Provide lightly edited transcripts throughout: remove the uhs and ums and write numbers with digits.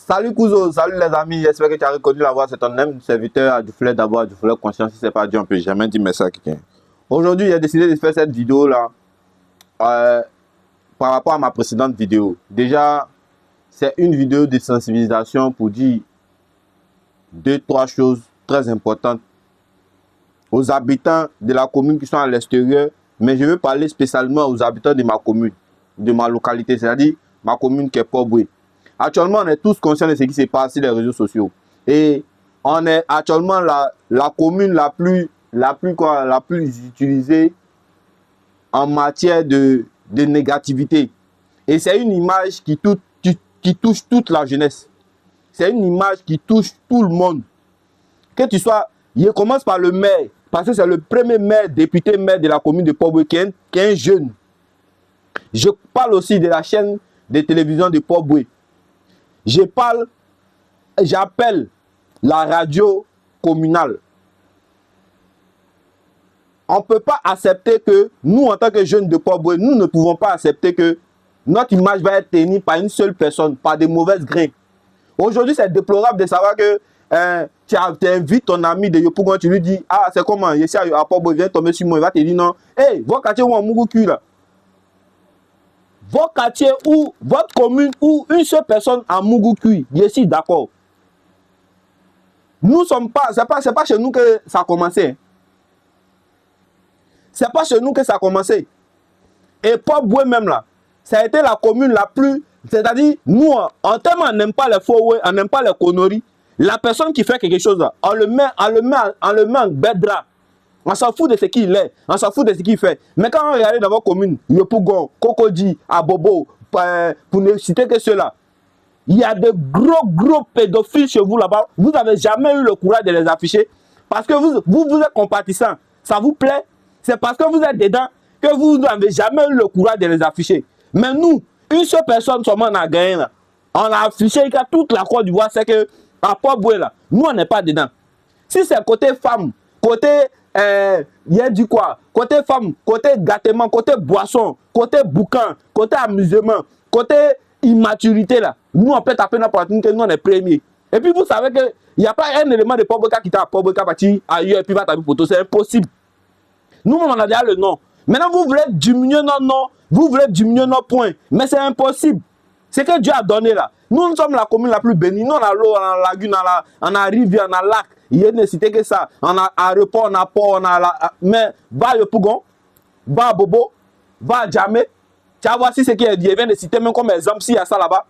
Salut Kouzo, salut les amis, j'espère que tu as reconnu la voix, c'est ton même serviteur Adjoufoulet d'abord, Adjoufoulet conscient, si c'est pas Dieu, on peut jamais dire merci à quelqu'un. Aujourd'hui, j'ai décidé de faire cette vidéo là par rapport à ma précédente vidéo. Déjà, c'est une vidéo de sensibilisation pour dire deux, trois choses très importantes aux habitants de la commune qui sont à l'extérieur, mais je veux parler spécialement aux habitants de ma commune, de ma localité, c'est-à-dire ma commune qui est Port-Boué. Actuellement, on est tous conscients de ce qui se passe sur les réseaux sociaux. Et on est actuellement la commune la plus utilisée en matière de négativité. Et c'est une image qui touche toute la jeunesse. C'est une image qui touche tout le monde. Que tu sois, je commence par le maire, parce que c'est le premier maire, député maire de la commune de Port-Boué qui est un jeune. Je parle aussi de la chaîne de télévision de Port-Boué. J'appelle la radio communale. On ne peut pas accepter que nous, en tant que jeunes de Port-Boué, nous ne pouvons pas accepter que notre image va être tenue par une seule personne, par des mauvaises grains. Aujourd'hui, c'est déplorable de savoir que tu invites ton ami de Yopougon, tu lui dis, ah, c'est comment, ici à Port-Boué, viens tomber sur moi, il va te dire non. Hey, votre quartier où on Mougouku là. Votre quartier ou votre commune ou une seule personne à Mougouku, je suis d'accord. Nous sommes pas, c'est pas chez nous que ça a commencé. C'est pas chez nous que ça a commencé. Et Port-Boué même là, ça a été la commune la plus, c'est-à-dire nous, en termes, on n'aime pas les faux, on n'aime pas les conneries. La personne qui fait quelque chose, on le met en bedra. On s'en fout de ce qu'il est, on s'en fout de ce qu'il fait. Mais quand on regarde dans votre commune, Yopougon, Kokodi, Abobo, pour ne citer que ceux-là, il y a de gros pédophiles chez vous là-bas. Vous n'avez jamais eu le courage de les afficher. Parce que vous êtes compatissant. Ça vous plaît? C'est parce que vous êtes dedans que vous n'avez jamais eu le courage de les afficher. Mais nous, une seule personne seulement on a gagné là. On a affiché toute la Côte d'Ivoire, c'est que à Port-Boué là, nous on n'est pas dedans. Si c'est côté femme, côté il a dit quoi? Côté femme, côté gâtement, côté boisson, côté bouquin, côté amusement, côté immaturité là. Nous on peut taper notre poitrine que nous on est premiers. Et puis vous savez que il n'y a pas un élément de Port-Boué qui t'a à Port-Boué parti ailleurs et puis va taper photo, c'est impossible. Nous on a déjà le nom. Maintenant vous voulez diminuer notre nom, vous voulez diminuer nos points, mais c'est impossible. C'est que Dieu a donné là. Nous sommes la commune la plus bénie. Nous on a l'eau, on a la lagune, on a rivière, on a lac. Il y a une cité que ça. On a aéroport, on a port, on a la... Mais va à Yopougon, va à Bobo, va à Djamé. Tu vas voir si c'est qui est vient de citer même comme exemple s'il y a ça là-bas.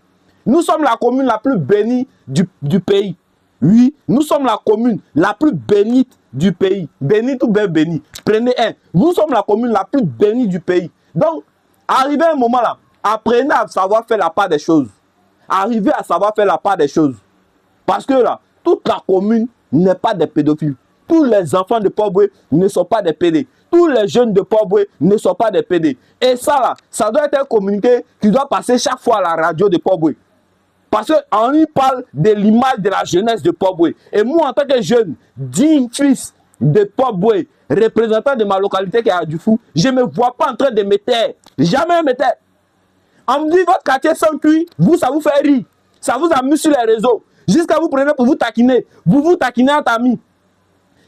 Nous sommes la commune la plus bénie du pays. Oui, nous sommes la commune la plus bénite du pays. Bénite ou bien bénie. Prenez un. Nous sommes la commune la plus bénie du pays. Donc, arrivé à un moment là, apprenez à savoir faire la part des choses. Arrivez à savoir faire la part des choses. Parce que là, toute la commune n'est pas des pédophiles. Tous les enfants de Port-Boué ne sont pas des pédés. Tous les jeunes de Port-Boué ne sont pas des pédés. Et ça là, ça doit être un communiqué qui doit passer chaque fois à la radio de Port-Boué. Parce qu'on y parle de l'image de la jeunesse de Port-Boué. Et moi, en tant que jeune, digne fils de Port-Boué, représentant de ma localité qui est à Dufou, je ne me vois pas en train de me taire. Jamais me taire. On me dit votre quartier sans cuit, vous, ça vous fait rire. Ça vous amuse sur les réseaux. Jusqu'à vous prenez pour vous taquiner. Vous vous taquinez entre amis.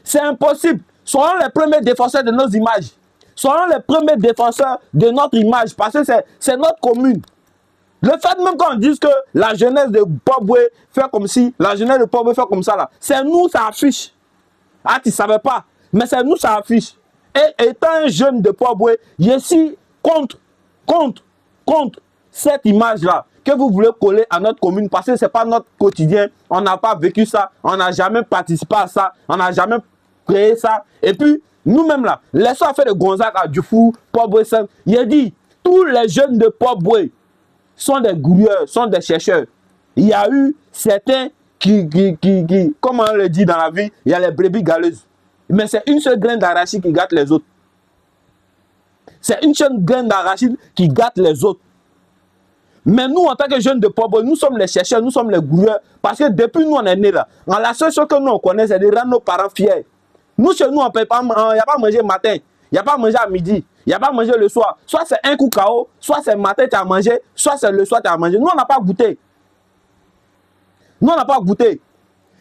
C'est impossible. Soyons les premiers défenseurs de nos images. Soyons les premiers défenseurs de notre image. Parce que c'est notre commune. Le fait même qu'on dise que la jeunesse de Port-Boué fait comme si, la jeunesse de Port-Boué fait comme ça là, c'est nous ça affiche. Ah, tu ne savais pas, mais c'est nous ça affiche. Et étant un jeune de Port-Boué, je suis contre cette image-là que vous voulez coller à notre commune parce que ce n'est pas notre quotidien. On n'a pas vécu ça, on n'a jamais participé à ça, on n'a jamais créé ça. Et puis, nous-mêmes là, laissons faire de Gonzague à Dufou, Port-Boué, il a dit, tous les jeunes de Port-Boué sont des gouilleurs, sont des chercheurs. Il y a eu certains qui comme on le dit dans la vie, il y a les brebis galeuses. Mais c'est une seule graine d'arachide qui gâte les autres. C'est une seule graine d'arachide qui gâte les autres. Mais nous, en tant que jeunes de Port-Boué, nous sommes les chercheurs, nous sommes les gouilleurs. Parce que depuis nous, on est nés là. La seule chose que nous, on connaît, c'est de rendre nos parents fiers. Nous, chez nous, on ne peut pas, il n'y a pas à manger le matin, il n'y a pas à manger à midi, il n'y a pas à manger le soir. Soit c'est un coup KO, soit c'est le matin, tu as mangé, soit c'est le soir, tu as mangé. Nous, on n'a pas goûté. Nous, on n'a pas goûté.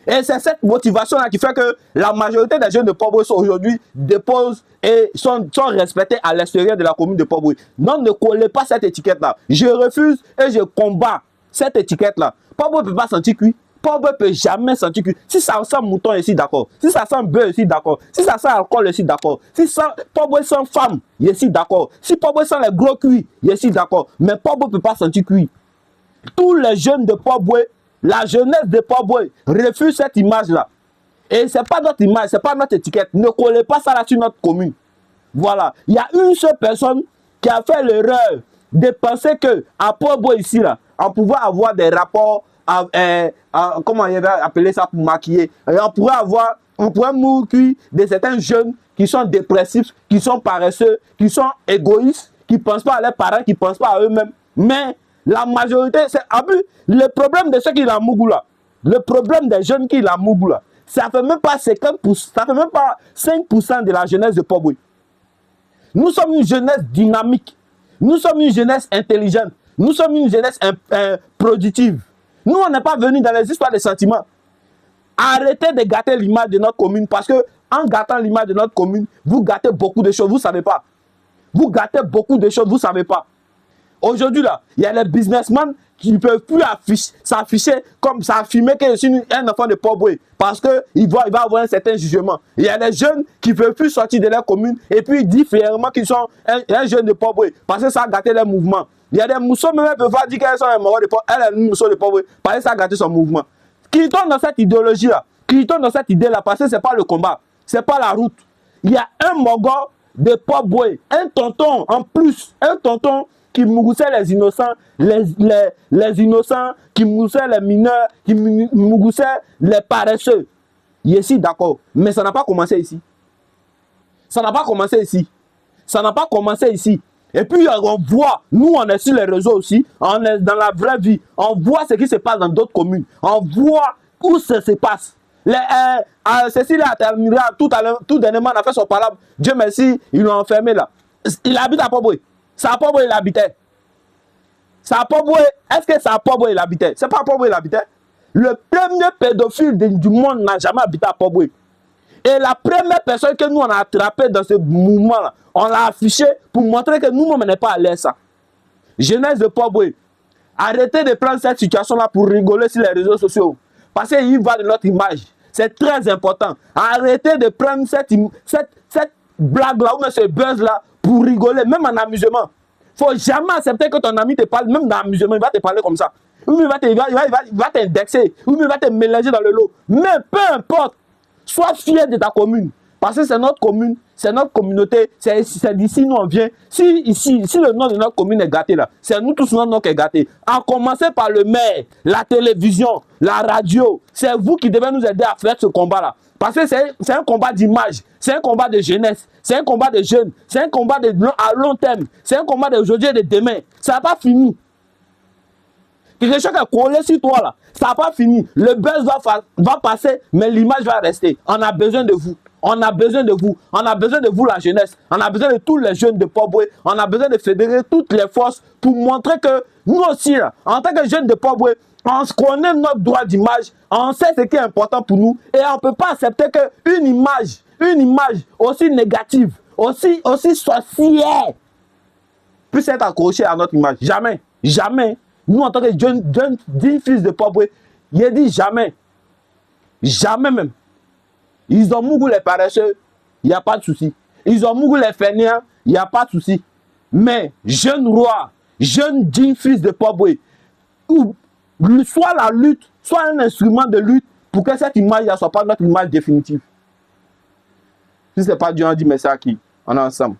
Et c'est cette motivation-là qui fait que la majorité des jeunes de Port-Bouët aujourd'hui déposent et sont respectés à l'extérieur de la commune de Port-Bouët. Non, ne collez pas cette étiquette-là. Je refuse et je combats cette étiquette-là. Port-Bouët ne peut pas sentir cuit. Port-Bouët ne peut jamais sentir cuit. Si ça sent mouton ici, d'accord. Si ça sent beurre ici, d'accord. Si ça sent alcool ici, d'accord. Si Port-Bouët sent femme, ici, d'accord. Si Port-Bouët sent les gros cuits, ici, d'accord. Mais Port-Bouët ne peut pas sentir cuit. Tous les jeunes de Port-Bouët, la jeunesse de Port-Bouët refuse cette image-là. Et ce n'est pas notre image, ce n'est pas notre étiquette. Ne collez pas ça là sur notre commune. Voilà. Il y a une seule personne qui a fait l'erreur de penser qu'à Port-Bouët ici, là, on pouvait avoir des rapports, comment on va appeler ça pour maquiller. On pourrait mourir de certains jeunes qui sont dépressifs, qui sont paresseux, qui sont égoïstes, qui ne pensent pas à leurs parents, qui ne pensent pas à eux-mêmes. Mais la majorité, c'est le problème de ceux qui la mougou là, le problème des jeunes qui la mougou là, ça ne fait même pas 50%, ça fait même pas 5% de la jeunesse de Port-Bouët. Nous sommes une jeunesse dynamique, nous sommes une jeunesse intelligente, nous sommes une jeunesse productive. Nous, on n'est pas venus dans les histoires de sentiments. Arrêtez de gâter l'image de notre commune parce que en gâtant l'image de notre commune, vous gâtez beaucoup de choses, vous ne savez pas. Vous gâtez beaucoup de choses, vous ne savez pas. Aujourd'hui, là, il y a les businessmen qui ne peuvent plus s'afficher comme ça, affirmer que je suis un enfant de Port-Bouët parce qu'il va avoir un certain jugement. Il y a les jeunes qui ne peuvent plus sortir de leur commune et puis ils disent fièrement qu'ils sont un jeune de Port-Bouët parce que ça a gâté leur mouvement. Il y a des moussons même qui peuvent pas dire qu'elles sont un mort de Port-Bouët, elle est une mousson de Port-Bouët parce que ça a gâté son mouvement. Quittons dans cette idéologie-là, quittons dans cette idée-là parce que ce n'est pas le combat, ce n'est pas la route. Il y a un mogor de Port-Bouët, un tonton en plus, un tonton qui mourissait les innocents, les innocents, qui mourissait les mineurs, qui mourissait les paresseux. Ici, d'accord. Mais ça n'a pas commencé ici. Ça n'a pas commencé ici. Ça n'a pas commencé ici. Et puis, on voit, nous, on est sur les réseaux aussi, on est dans la vraie vie. On voit ce qui se passe dans d'autres communes. On voit où ça se passe. Cécile Altamira, tout dernièrement, on a fait son parable. Dieu merci, ils l'ont enfermé là. Il habite à Port-Bouët. C'est à Port-Bouët il habitait. C'est à Port-Bouët. Est-ce que c'est à Port-Bouët il habitait? C'est pas à Port-Bouët il habitait. Le premier pédophile du monde n'a jamais habité à Port-Bouët. Et la première personne que nous on a attrapée dans ce mouvement-là, on l'a affiché pour montrer que nous-mêmes n'est pas à l'aise. Jeunesse de Port-Bouët, arrêtez de prendre cette situation-là pour rigoler sur les réseaux sociaux. Parce qu'il va de notre image. C'est très important. Arrêtez de prendre cette blague-là ou ce buzz-là pour rigoler, même en amusement. Il ne faut jamais accepter que ton ami te parle, même dans l'amusement, il va te parler comme ça. Ou il va t'indexer, ou il va te mélanger dans le lot. Mais peu importe, sois fier de ta commune. Parce que c'est notre commune, c'est notre communauté, c'est d'ici nous on vient. Si le nom de notre commune est gâté là, c'est nous tous notre nom qui est gâté. En commencer par le maire, la télévision, la radio, c'est vous qui devez nous aider à faire ce combat là. Parce que c'est un combat d'image, c'est un combat de jeunesse, c'est un combat de jeunes, c'est un combat à long terme, c'est un combat d'aujourd'hui et de demain. Ça n'a pas fini. Quelque chose qui est collé sur toi là, ça n'a pas fini. Le buzz va passer, mais l'image va rester. On a besoin de vous. On a besoin de vous. On a besoin de vous, la jeunesse. On a besoin de tous les jeunes de Port-Bouët. On a besoin de fédérer toutes les forces pour montrer que nous aussi, là, en tant que jeunes de Port-Bouët, on connaît notre droit d'image. On sait ce qui est important pour nous. Et on ne peut pas accepter qu'une image aussi négative, aussi sorcière, puisse être accrochée à notre image. Jamais. Jamais. Nous, en tant que jeunes fils de Port-Bouët, il a dit jamais. Jamais même. Ils ont mougou les paresseux, il n'y a pas de souci. Ils ont mougou les fainéants, il n'y a pas de souci. Mais, jeune roi, jeune digne fils de Port-Bouët, soit la lutte, soit un instrument de lutte pour que cette image ne soit pas notre image définitive. Si ce n'est pas Dieu, on dit merci à qui? On est ensemble.